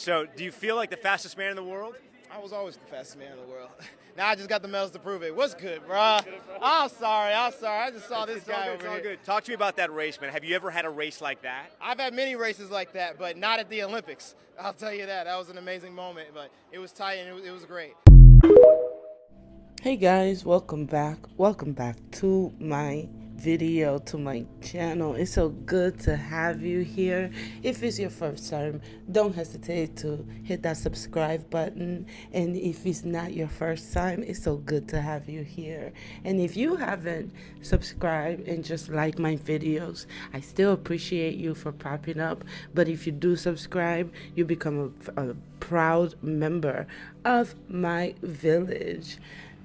So, do you feel like the fastest man in the world? I was always the fastest man in the world. Now I just got the medals to prove it. What's good, bro? I'm sorry. I just saw this guy over here. Good. Talk to me about that race, man. Have you ever had a race like that? I've had many races like that, but not at the Olympics. I'll tell you that. That was an amazing moment, but it was tight and it was great. Hey guys, welcome back to my video, to my channel. It's so good to have you here. If it's your first time, don't hesitate to hit that subscribe button, and if it's not your first time, it's so good to have you here. And if you haven't subscribed and just like my videos, I still appreciate you for popping up, but if you do subscribe, you become a proud member of my village.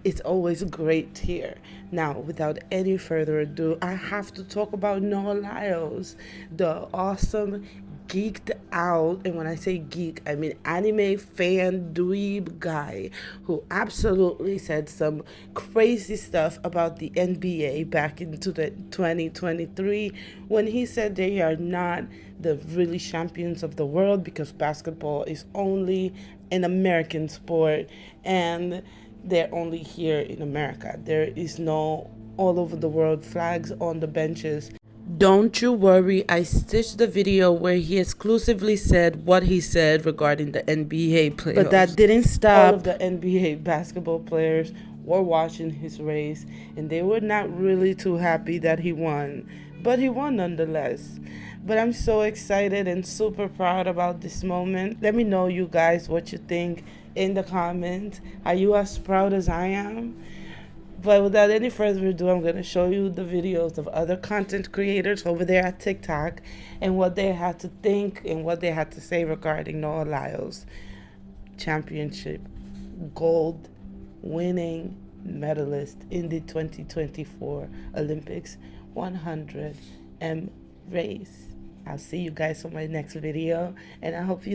It's always great here. Now, without any further ado, I have to talk about Noah Lyles, the awesome, geeked out, and when I say geek, I mean anime fan dweeb guy who absolutely said some crazy stuff about the NBA back into the 2023 when he said they are not the really champions of the world because basketball is only an American sport and they're only here in America. There is no all over the world flags on the benches. Don't you worry, I stitched the video where he exclusively said what he said regarding the NBA players. But that didn't stop. All of the NBA basketball players were watching his race, and they were not really too happy that he won. But he won nonetheless. But I'm so excited and super proud about this moment. Let me know, you guys, what you think in the comments. Are you as proud as I am? But without any further ado, I'm going to show you the videos of other content creators over there at TikTok and what they had to think and what they had to say regarding Noah Lyles' championship gold winning medalist in the 2024 Olympics 100 M race. I'll see you guys for my next video, and I hope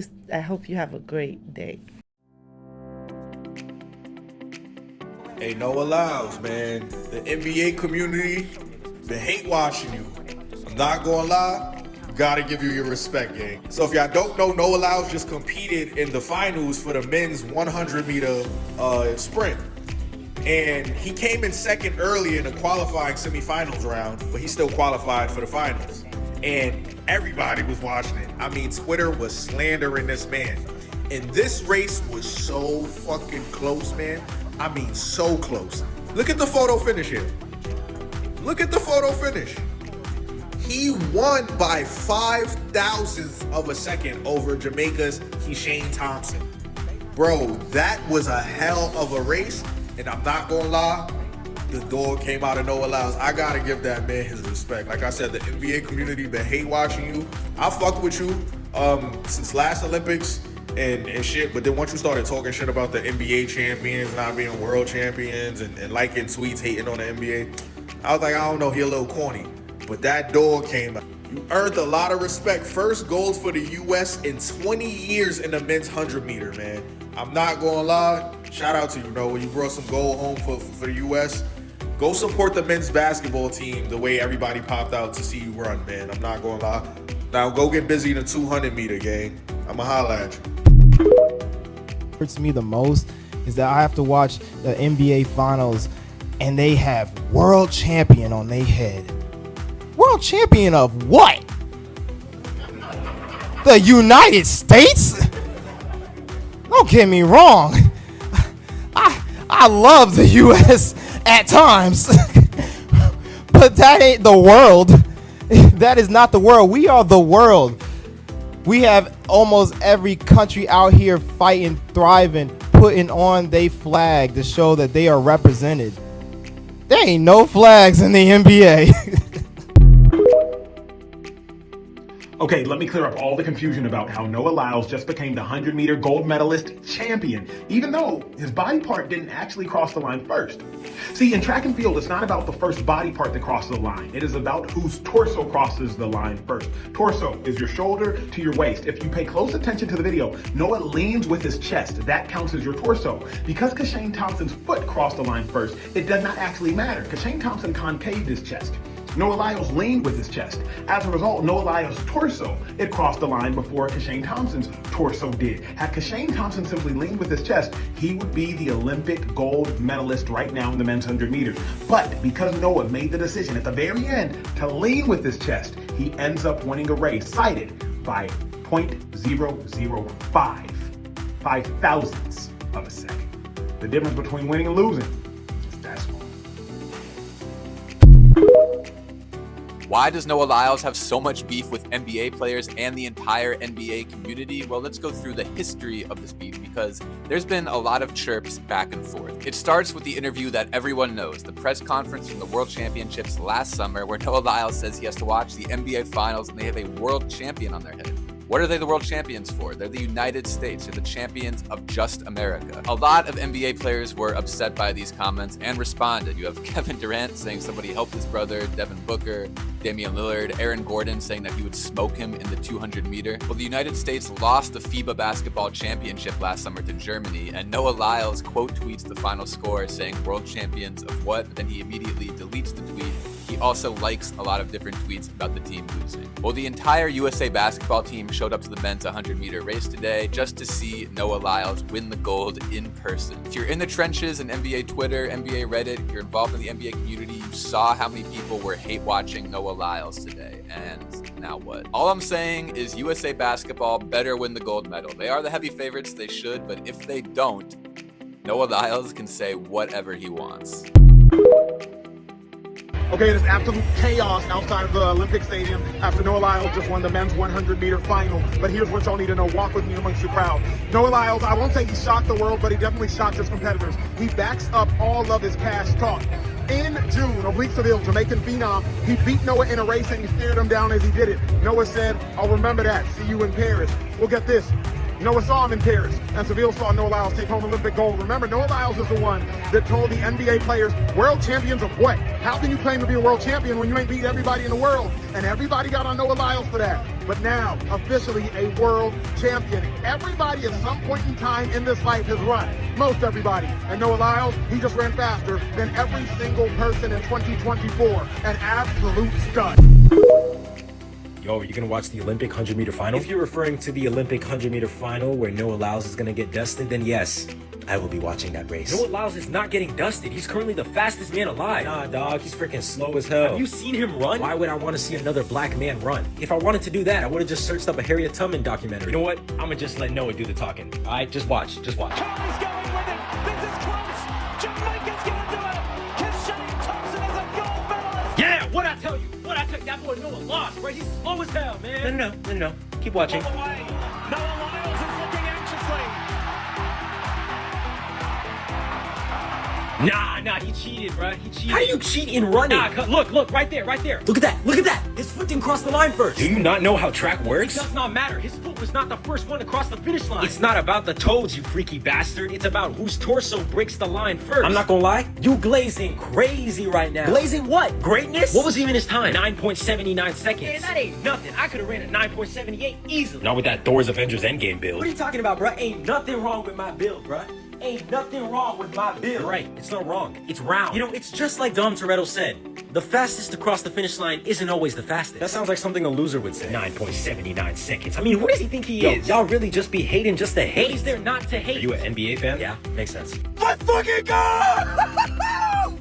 you have a great day. Hey, Noah Lyles, man. The NBA community been hate watching you. I'm not gonna lie, gotta give you your respect, gang. So if y'all don't know, Noah Lyles just competed in the finals for the men's 100-meter sprint. And he came in second early in the qualifying semifinals round, but he still qualified for the finals. And everybody was watching it. I mean, Twitter was slandering this man. And this race was so fucking close, man. I mean, so close. Look at the photo finish here. Look at the photo finish. He won by 5,000th of a second over Jamaica's Shane Thompson. Bro, that was a hell of a race. And I'm not gonna lie, the dog came out of Noah Lyles. I gotta give that man his respect. Like I said, the NBA community been hate watching you. I fucked with you since last Olympics and shit, but then once you started talking shit about the NBA champions not being world champions and liking tweets hating on the NBA, I was like, I don't know, he a little corny. But that dog came out. You earned a lot of respect. First gold for the U.S. in 20 years in the men's 100-meter, man. I'm not gonna lie, shout out to you, Noah. You brought some gold home for the U.S. Go support the men's basketball team the way everybody popped out to see you run, man. I'm not gonna lie. Now go get busy in the 200-meter, gang. I'ma holla at you. Hurts me the most is that I have to watch the NBA finals and they have world champion on their head. World champion of what? The United States? Don't get me wrong. I love the US at times. But that ain't the world. That is not the world. We are the world. We have almost every country out here fighting, thriving, putting on their flag to show that they are represented. There ain't no flags in the NBA. Okay, let me clear up all the confusion about how Noah Lyles just became the 100-meter gold medalist champion, even though his body part didn't actually cross the line first. See, in track and field, it's not about the first body part that crosses the line. It is about whose torso crosses the line first. Torso is your shoulder to your waist. If you pay close attention to the video, Noah leans with his chest. That counts as your torso. Because Shane Thompson's foot crossed the line first, it does not actually matter. Shane Thompson concaved his chest. Noah Lyles leaned with his chest. As a result, Noah Lyles' torso, it crossed the line before Kashane Thompson's torso did. Had Kashane Thompson simply leaned with his chest, he would be the Olympic gold medalist right now in the men's 100 meters. But because Noah made the decision at the very end to lean with his chest, he ends up winning a race cited by 0.005, 5 thousandths of a second. The difference between winning and losing is that small. Why does Noah Lyles have so much beef with NBA players and the entire NBA community? Well, let's go through the history of this beef because there's been a lot of chirps back and forth. It starts with the interview that everyone knows, the press conference from the World Championships last summer where Noah Lyles says he has to watch the NBA Finals and they have a world champion on their head. What are they the world champions for? They're the United States. They're the champions of just America. A lot of NBA players were upset by these comments and responded. You have Kevin Durant saying somebody helped his brother, Devin Booker, Damian Lillard, Aaron Gordon saying that he would smoke him in the 200 meter. Well, the United States lost the FIBA basketball championship last summer to Germany, and Noah Lyles quote tweets the final score saying world champions of what? Then he immediately deletes the tweet. He also likes a lot of different tweets about the team losing. Well, the entire USA basketball team showed up to the men's 100-meter race today just to see Noah Lyles win the gold in person. If you're in the trenches in NBA Twitter, NBA Reddit, if you're involved in the NBA community, you saw how many people were hate-watching Noah Lyles today. And now what? All I'm saying is USA basketball better win the gold medal. They are the heavy favorites, they should, but if they don't, Noah Lyles can say whatever he wants. Okay, it is absolute chaos outside of the Olympic Stadium after Noah Lyles just won the men's 100-meter final. But here's what y'all need to know. Walk with me amongst your crowd. Noah Lyles, I won't say he shocked the world, but he definitely shocked his competitors. He backs up all of his past talk. In June, Oblique Seville, Jamaican phenom, he beat Noah in a race and he stared him down as he did it. Noah said, I'll remember that. See you in Paris. Well, get this. Noah saw him in Paris, and Seville saw Noah Lyles take home Olympic gold. Remember, Noah Lyles is the one that told the NBA players, world champions of what? How can you claim to be a world champion when you ain't beat everybody in the world? And everybody got on Noah Lyles for that. But now, officially a world champion. Everybody at some point in time in this life has run. Most everybody. And Noah Lyles, he just ran faster than every single person in 2024. An absolute stud. Yo, are you gonna watch the Olympic 100-meter final? If you're referring to the Olympic 100-meter final where Noah Lyles is gonna get dusted, then yes, I will be watching that race. Noah Lyles is not getting dusted. He's currently the fastest man alive. Nah, dog, he's freaking slow as hell. Have you seen him run? Why would I want to see another black man run? If I wanted to do that, I would have just searched up a Harriet Tubman documentary. You know what? I'm gonna just let Noah do the talking. All right, just watch. Charlie's going with it. This is close. Jamaica's gonna do it. Kashane Thompson is a gold medalist. Yeah, what'd I tell you? That boy Noah lost, right? He's slow as hell, man. No. Keep watching. Noah Lyles is looking anxiously. Nah, he cheated, bro. He cheated. How do you cheat in running? Nah, look, right there. Look at that. His foot didn't cross the line first. Do you not know how track works? It does not matter. His foot was not the first one to cross the finish line. It's not about the toes, you freaky bastard. It's about whose torso breaks the line first. I'm not gonna lie, you glazing crazy right now. Glazing what? Greatness? What was even his time? 9.79 seconds. Man, that ain't nothing. I could have ran at 9.78 easily. Not with that Thor's Avengers Endgame build. What are you talking about, bro? Ain't nothing wrong with my build, bro. Ain't nothing wrong with my build. You're right, it's not wrong. It's round. You know, it's just like Dom Toretto said. The fastest to cross the finish line isn't always the fastest. That sounds like something a loser would say. 9.79 seconds. I mean, who does he think he is? Y'all really just be hating just to hate? What is there not to hate? Are you an NBA fan? Yeah, makes sense. Let's fucking go!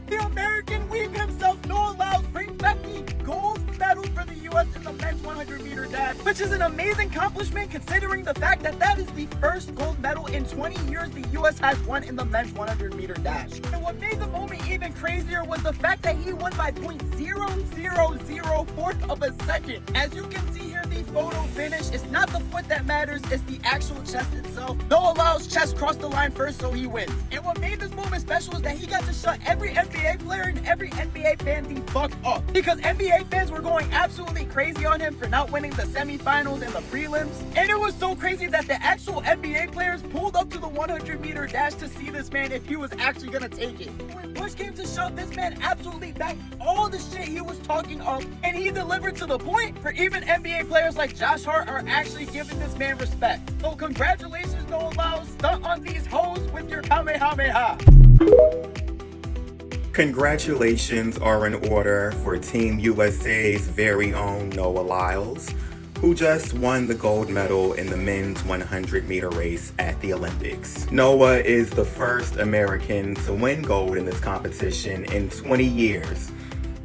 The American weave himself, Noah Lyles, brings back the gold medal for the U.S. in the men's 100-meter dash, which is an amazing accomplishment considering the fact that that is the first gold medal in 20 years the U.S. has won in the men's 100-meter dash. And what made the moment even crazier was the fact that he won by 0.0004 of a second. As you can see here, the photo finish, it's not the foot that matters, it's the actual chest itself. Noah Lyles' chest crossed the line first, so he wins. And what made this moment special is that he got to shut every NBA player and every NBA fan the fuck up. Because NBA fans were going absolutely crazy on him for not winning the semifinals and the prelims. And it was so crazy that the actual NBA players pulled up to the 100-meter dash to see this man if he was actually gonna take it. When push came to shove, this man absolutely backed all the shit he was talking up, and he delivered to the point where even NBA players like Josh Hart are actually giving this man respect. So congratulations, Noah Lyles. Stunt on these hoes with your Kamehameha. Congratulations are in order for Team USA's very own Noah Lyles, who just won the gold medal in the men's 100-meter race at the Olympics. Noah is the first American to win gold in this competition in 20 years.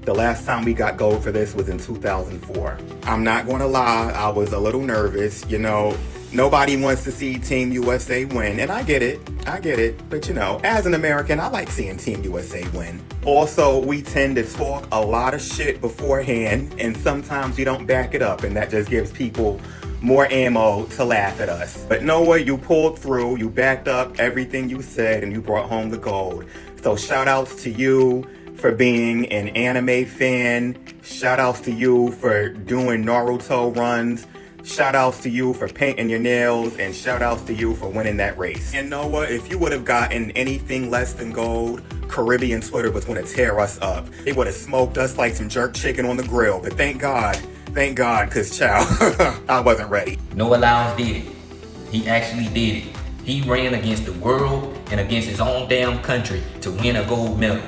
The last time we got gold for this was in 2004. I'm not going to lie, I was a little nervous. You know, nobody wants to see Team USA win, and I get it. But you know, as an American, I like seeing Team USA win. Also, we tend to talk a lot of shit beforehand, and sometimes you don't back it up, and that just gives people more ammo to laugh at us. But Noah, you pulled through, you backed up everything you said, and you brought home the gold. So shout outs to you for being an anime fan. Shout outs to you for doing Naruto runs. Shout outs to you for painting your nails, and shout outs to you for winning that race. And Noah, if you would have gotten anything less than gold, Caribbean Twitter was going to tear us up. They would have smoked us like some jerk chicken on the grill. But thank God, because child, I wasn't ready. Noah Lyles did it. He actually did it. He ran against the world and against his own damn country to win a gold medal.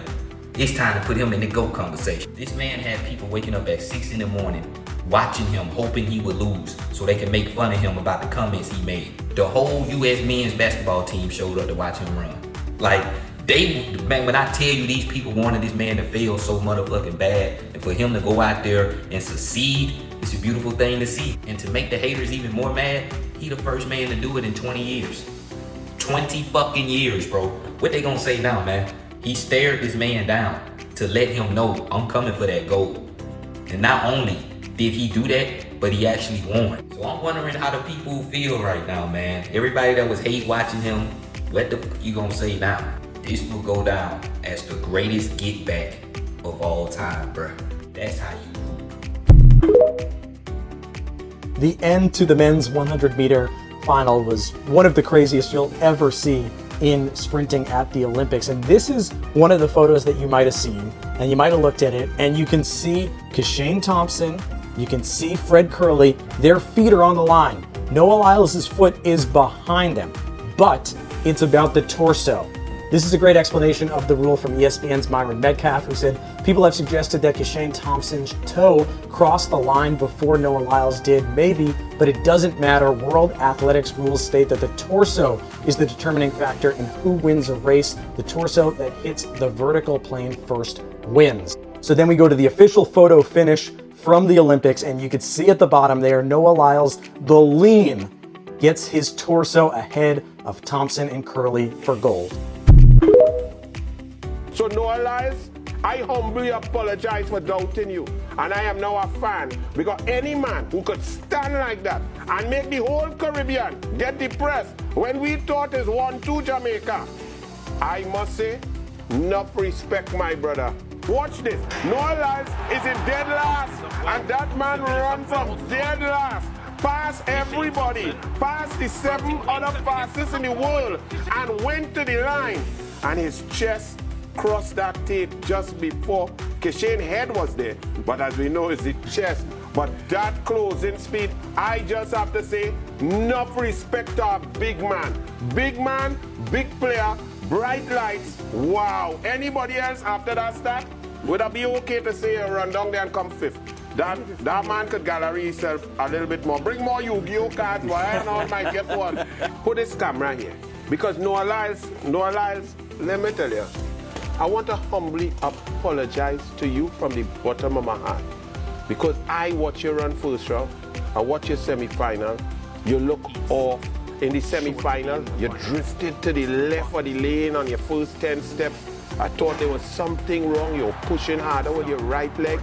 It's time to put him in the GOAT conversation. This man had people waking up at 6 in the morning, watching him, hoping he would lose so they can make fun of him about the comments he made. The whole U.S. men's basketball team showed up to watch him run. Like, man, when I tell you these people wanted this man to fail so motherfucking bad, and for him to go out there and succeed, it's a beautiful thing to see. And to make the haters even more mad, he the first man to do it in 20 years. 20 fucking years, bro. What they gonna say now, man? He stared this man down to let him know, I'm coming for that gold. And not only did he do that, but he actually won. So I'm wondering how the people feel right now, man. Everybody that was hate watching him, what the fuck you gonna say now? This will go down as the greatest get back of all time, bruh. That's how you move. The end to the men's 100-meter final was one of the craziest you'll ever see in sprinting at the Olympics. And this is one of the photos that you might have seen, and you might have looked at it, and you can see Keshane Thompson, you can see Fred Curley, their feet are on the line. Noah Lyles' foot is behind them, but it's about the torso. This is a great explanation of the rule from ESPN's Myron Metcalf, who said, people have suggested that Keshane Thompson's toe crossed the line before Noah Lyles did, maybe, but it doesn't matter. World Athletics rules state that the torso is the determining factor in who wins a race. The torso that hits the vertical plane first wins. So then we go to the official photo finish from the Olympics, and you can see at the bottom there, Noah Lyles, the lean, gets his torso ahead of Thompson and Curley for gold. So Noah Lyles, I humbly apologize for doubting you. And I am now a fan, because any man who could stand like that and make the whole Caribbean get depressed when we thought it's 1-2 Jamaica, I must say, enough respect, my brother. Watch this. Noah Lyles is in dead last, and that man run from dead last, past everybody, past the 7 other fastest in the world, and went to the line, and his chest crossed that tape just before Keshane's head was there. But as we know, it's the chest. But that closing speed, I just have to say, enough respect to our big man. Big man, big player, bright lights. Wow. Anybody else after that start? Would it be okay to say run down there and come 5th? That man could gallery himself a little bit more. Bring more Yu-Gi-Oh cards, but I know I might get one. Put this camera here. Because Noah Lyles, let me tell you, I want to humbly apologize to you from the bottom of my heart. Because I watch you run first round, I watch your semi-final, you look off. In the semi-final, you drifted to the left of the lane on your first 10 steps. I thought there was something wrong, you were pushing harder with your right leg.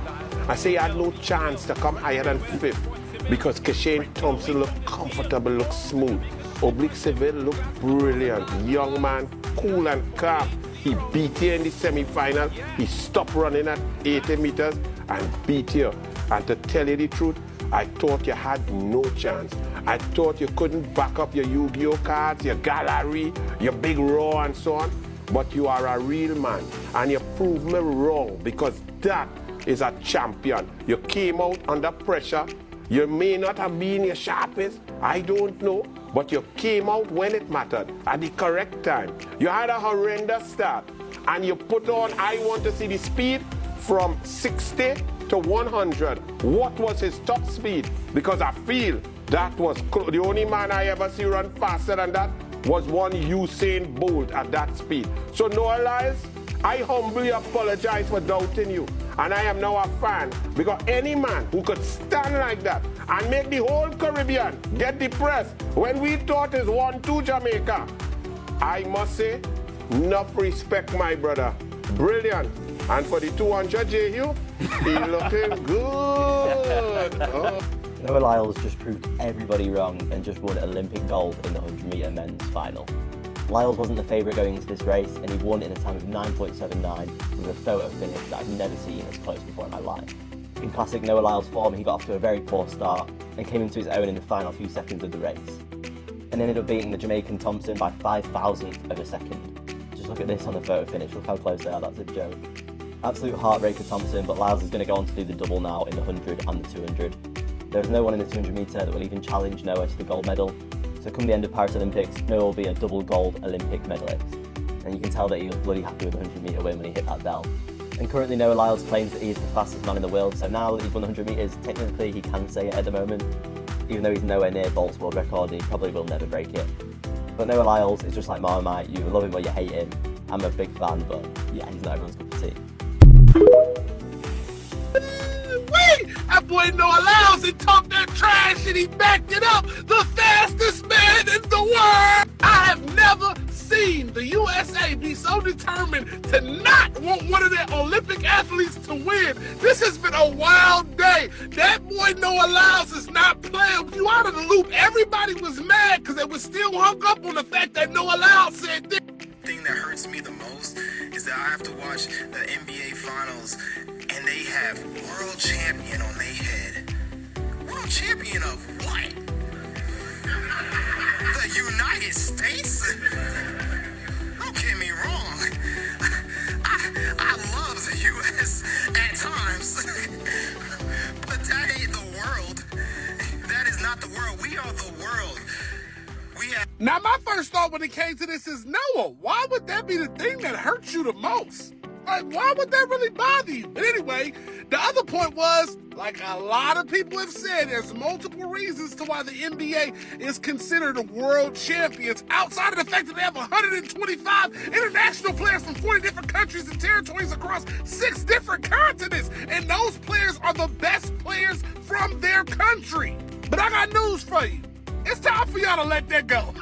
I say you had no chance to come higher than 5th because Keshane Thompson looked comfortable, looked smooth. Oblique Seville looked brilliant. Young man, cool and calm. He beat you in the semi-final. He stopped running at 80 meters and beat you. And to tell you the truth, I thought you had no chance. I thought you couldn't back up your Yu-Gi-Oh cards, your gallery, your big raw and so on. But you are a real man. And you proved me wrong because that is a champion. You came out under pressure. You may not have been your sharpest, I don't know, but you came out when it mattered, at the correct time. You had a horrendous start, and you put on, I want to see the speed from 60 to 100. What was his top speed? Because I feel that was the only man I ever see run faster than that was one Usain Bolt at that speed. So Noah Lyles, I humbly apologize for doubting you. And I am now a fan, because any man who could stand like that and make the whole Caribbean get depressed when we thought it's 1-2 Jamaica, I must say, enough respect, my brother. Brilliant. And for the 200 Jehu, he looking good. Oh. Noah Lyles just proved everybody wrong and just won Olympic gold in the 100-metre men's final. Lyles wasn't the favourite going into this race, and he won in a time of 9.79 with a photo finish that I've never seen as close before in my life. In classic Noah Lyles form, he got off to a very poor start and came into his own in the final few seconds of the race, and ended up beating the Jamaican Thompson by 5,000th of a second. Just look at this on the photo finish, look how close they are, that's a joke. Absolute heartbreak for Thompson, but Lyles is going to go on to do the double now in the 100 and the 200. There is no one in the 200 metre that will even challenge Noah to the gold medal. So come the end of Paris Olympics, Noah will be a double gold Olympic medalist. And you can tell that he was bloody happy with the 100 metre win when he hit that bell. And currently Noah Lyles claims that he is the fastest man in the world, so now that he's won 100 metres, technically he can say it at the moment. Even though he's nowhere near Bolt's world record, he probably will never break it. But Noah Lyles is just like Marmite, you love him or you hate him. I'm a big fan, but yeah, he's not everyone's cup of tea. That boy Noah Lyles, he talked that trash and he backed it up. The fastest man in the world. I have never seen the USA be so determined to not want one of their Olympic athletes to win. This has been a wild day. That boy Noah Lyles is not playing. You out of the loop. Everybody was mad because they were still hung up on the fact that Noah Lyles said this. The thing that hurts me the most is that I have to watch the NBA Finals and they have world champion on their head. World champion of what? The United States? Don't get me wrong. I love the U.S. at times. But that ain't the world. That is not the world. We are the world. Now, my first thought when it came to this is, Noah, why would that be the thing that hurts you the most? Like, why would that really bother you? But anyway, the other point was, like a lot of people have said, there's multiple reasons to why the NBA is considered world champions, outside of the fact that they have 125 international players from 40 different countries and territories across 6 different continents. And those players are the best players from their country. But I got news for you. It's time for y'all to let that go.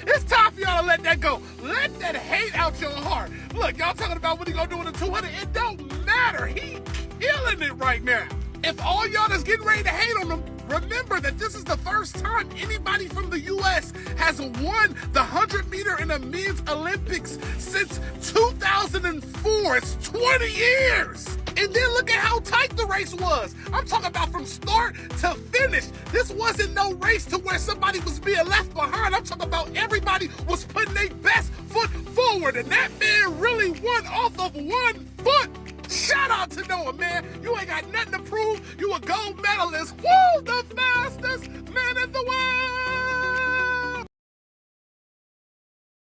It's time for y'all to let that go. Let that hate out your heart. Look, y'all talking about what he gonna do in the 200. It don't matter. He killing it right now. If all y'all that's getting ready to hate on him, remember that this is the first time anybody from the U.S. has won the 100 meter in the men's Olympics since 2004. It's 20 years. And then look at how tight the race was. I'm talking about from start to finish. This wasn't no race to where somebody was being left behind. I'm talking about everybody was putting their best foot forward. And that man really won off of one foot. Shout out to Noah, man. You ain't got nothing to prove. You a gold medalist. Woo, the fastest man in the world.